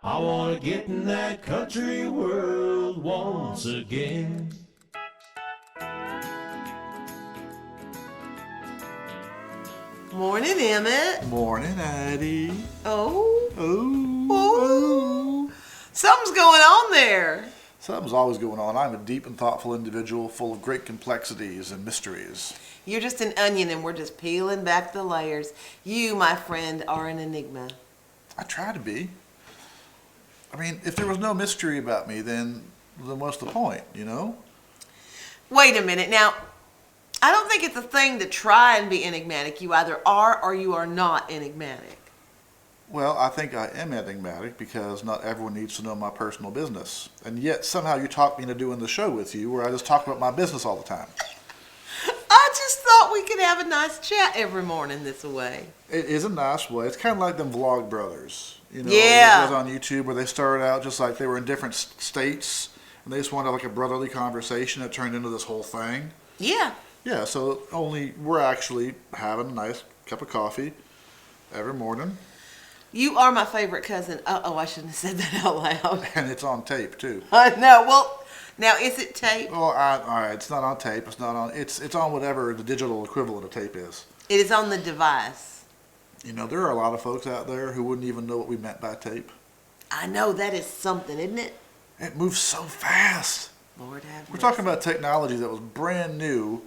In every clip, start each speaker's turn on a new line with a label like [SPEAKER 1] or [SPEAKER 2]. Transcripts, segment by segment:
[SPEAKER 1] I wanna get in that country world once again.
[SPEAKER 2] Morning, Emmett.
[SPEAKER 3] Morning, Addie.
[SPEAKER 2] Oh.
[SPEAKER 3] Oh.
[SPEAKER 2] Something's going on there.
[SPEAKER 3] Something's always going on. I'm a deep and thoughtful individual full of great complexities and mysteries.
[SPEAKER 2] You're just an onion and we're just peeling back the layers. You, my friend, are an enigma.
[SPEAKER 3] I try to be. I mean, if there was no mystery about me, then what's the point, you know?
[SPEAKER 2] Wait a minute. Now, I don't think it's a thing to try and be enigmatic. You either are or you are not enigmatic.
[SPEAKER 3] Well, I think I am enigmatic because not everyone needs to know my personal business. And yet, somehow you talked me into doing the show with you where I just talk about my business all the time.
[SPEAKER 2] I just thought we could have a nice chat every morning this way.
[SPEAKER 3] It is a nice way. It's kind of like them Vlog Brothers. You know,
[SPEAKER 2] Yeah.
[SPEAKER 3] those on YouTube where they started out just like they were in different states and they just wanted like a brotherly conversation that turned into this whole thing.
[SPEAKER 2] Yeah.
[SPEAKER 3] Yeah, so only we're actually having a nice cup of coffee every morning.
[SPEAKER 2] You are my favorite cousin. Oh, I shouldn't have said that out loud.
[SPEAKER 3] And it's on tape too.
[SPEAKER 2] No, well, now is it tape?
[SPEAKER 3] Well, all right, it's not on tape. It's not on. It's on whatever the digital equivalent of tape is.
[SPEAKER 2] It is on the device.
[SPEAKER 3] You know, there are a lot of folks out there who wouldn't even know what we meant by tape.
[SPEAKER 2] I know, that is something, isn't it?
[SPEAKER 3] It moves so fast.
[SPEAKER 2] Lord have
[SPEAKER 3] We're
[SPEAKER 2] mercy.
[SPEAKER 3] talking about technology that was brand new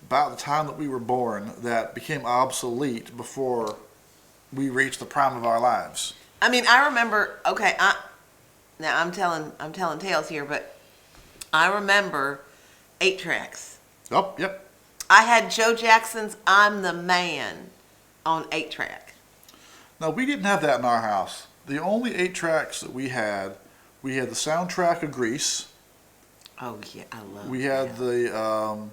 [SPEAKER 3] about the time that we were born that became obsolete before we reached the prime of our lives.
[SPEAKER 2] I mean, I remember. Okay, now I'm telling tales here, but I remember 8-tracks.
[SPEAKER 3] Oh, yep.
[SPEAKER 2] I had Joe Jackson's "I'm the Man" on 8-track.
[SPEAKER 3] Now, we didn't have that in our house. The only 8-tracks that we had the soundtrack of Grease.
[SPEAKER 2] Oh yeah, I love.
[SPEAKER 3] We had
[SPEAKER 2] that.
[SPEAKER 3] the.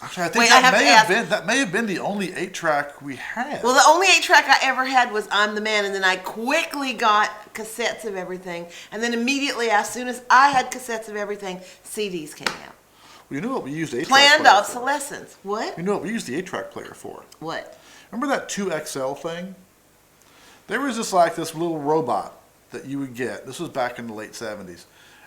[SPEAKER 3] Actually, I think
[SPEAKER 2] Wait, I
[SPEAKER 3] that may have been the only 8-track we had.
[SPEAKER 2] Well, the only 8-track I ever had was "I'm the Man," and then I quickly got cassettes of everything, and then immediately, as soon as I had cassettes of everything, CDs came out.
[SPEAKER 3] Well, you know what we used the 8-track
[SPEAKER 2] Planned
[SPEAKER 3] player for?
[SPEAKER 2] obsolescence. What?
[SPEAKER 3] You know what we used the 8-track player for?
[SPEAKER 2] What?
[SPEAKER 3] Remember that 2XL thing? There was this little robot that you would get. This was back in the late 70s.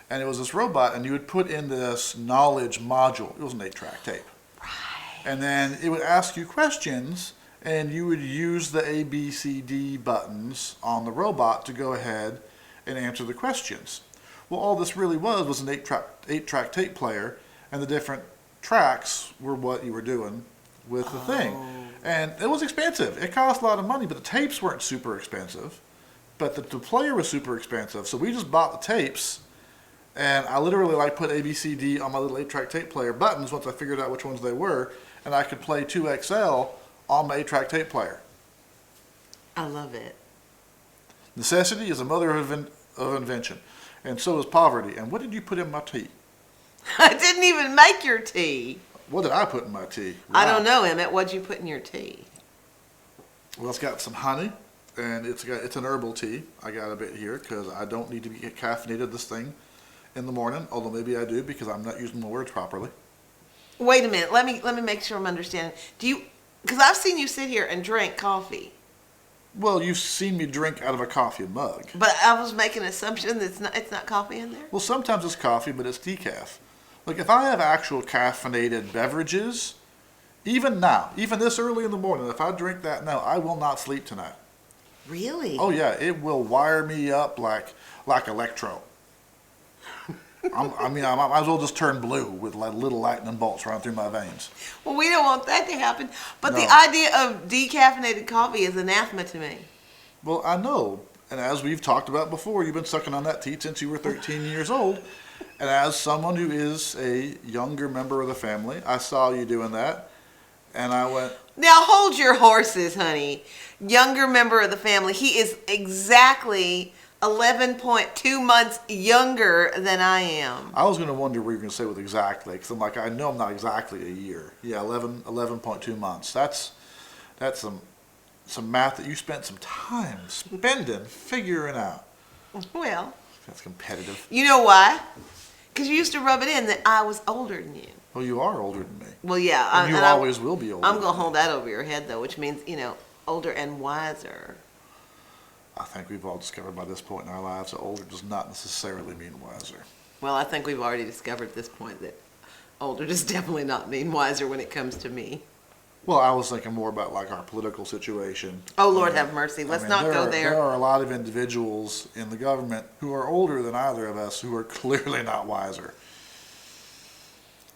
[SPEAKER 3] And it was this robot, and you would put in this knowledge module. It was an 8-track tape.
[SPEAKER 2] Right.
[SPEAKER 3] And then it would ask you questions, and you would use the A, B, C, D buttons on the robot to go ahead and answer the questions. Well, all this really was an 8-track tape player, and the different tracks were what you were doing with the thing. And it was expensive. It cost a lot of money, but the tapes weren't super expensive. But the player was super expensive. So we just bought the tapes, and I literally put A, B, C, D on my little 8-track tape player buttons once I figured out which ones they were, and I could play 2XL on my 8-track tape player.
[SPEAKER 2] I love it.
[SPEAKER 3] Necessity is the mother of invention, and so is poverty. And what did you put in my tea?
[SPEAKER 2] I didn't even make your tea.
[SPEAKER 3] What did I put in my tea?
[SPEAKER 2] I don't know, Emmett. What'd you put in your tea?
[SPEAKER 3] Well, it's got some honey, and it's an herbal tea. I got a bit here because I don't need to get caffeinated this thing in the morning, although maybe I do because I'm not using my words properly.
[SPEAKER 2] Wait a minute. Let me make sure I'm understanding. Because I've seen you sit here and drink coffee.
[SPEAKER 3] Well, you've seen me drink out of a coffee mug.
[SPEAKER 2] But I was making an assumption that it's not coffee in there.
[SPEAKER 3] Well, sometimes it's coffee, but it's decaf. Like if I have actual caffeinated beverages, even now, even this early in the morning, if I drink that now, I will not sleep tonight.
[SPEAKER 2] Really?
[SPEAKER 3] Oh yeah, it will wire me up like electro. I might as well just turn blue with little lightning bolts running through my veins.
[SPEAKER 2] Well, we don't want that to happen. But
[SPEAKER 3] No.
[SPEAKER 2] the idea of decaffeinated coffee is anathema to me.
[SPEAKER 3] Well, I know, and as we've talked about before, you've been sucking on that tea since you were 13 years old. And as someone who is a younger member of the family, I saw you doing that, and I went,
[SPEAKER 2] Now hold your horses, honey. Younger member of the family. He is exactly 11.2 months younger than I am.
[SPEAKER 3] I was going to wonder what you were going to say with exactly, because I'm like, I know I'm not exactly a year. Yeah, 11.2 months. That's some math that you spent some time spending figuring out.
[SPEAKER 2] Well,
[SPEAKER 3] That's competitive.
[SPEAKER 2] you know why? Because you used to rub it in that I was older than you.
[SPEAKER 3] Well, you are older than me.
[SPEAKER 2] Well, yeah.
[SPEAKER 3] And you always will be older.
[SPEAKER 2] I'm going to hold that over your head, though, which means, older and wiser.
[SPEAKER 3] I think we've all discovered by this point in our lives that older does not necessarily mean wiser.
[SPEAKER 2] Well, I think we've already discovered at this point that older does definitely not mean wiser when it comes to me.
[SPEAKER 3] Well, I was thinking more about like our political situation.
[SPEAKER 2] Oh, Lord have mercy. Let's not go there.
[SPEAKER 3] There are a lot of individuals in the government who are older than either of us who are clearly not wiser.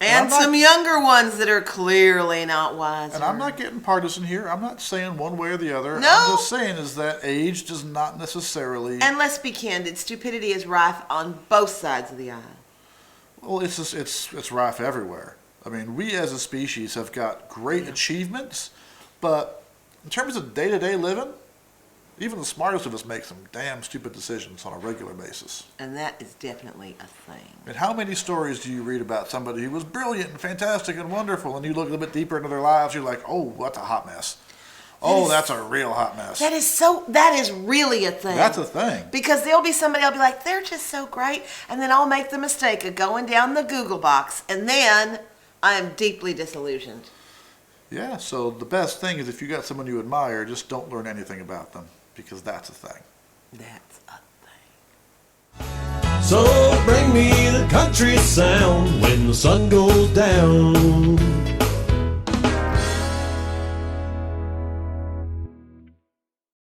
[SPEAKER 2] And some younger ones that are clearly not wiser.
[SPEAKER 3] And I'm not getting partisan here. I'm not saying one way or the other.
[SPEAKER 2] No.
[SPEAKER 3] I'm just saying is that age does not necessarily...
[SPEAKER 2] And let's be candid, stupidity is rife on both sides of the aisle.
[SPEAKER 3] Well, it's rife everywhere. I mean, we as a species have got great achievements, but in terms of day-to-day living, even the smartest of us make some damn stupid decisions on a regular basis.
[SPEAKER 2] And that is definitely a thing.
[SPEAKER 3] And how many stories do you read about somebody who was brilliant and fantastic and wonderful, and you look a little bit deeper into their lives, you're like, oh, that's a hot mess. Oh, that's a real hot mess.
[SPEAKER 2] That is really a thing.
[SPEAKER 3] That's a thing.
[SPEAKER 2] Because there'll be somebody, I'll be like, they're just so great, and then I'll make the mistake of going down the Google box, and then I am deeply disillusioned.
[SPEAKER 3] Yeah, so the best thing is if you got someone you admire, just don't learn anything about them, because that's a thing.
[SPEAKER 2] That's a thing.
[SPEAKER 1] So bring me the country sound when the sun goes down.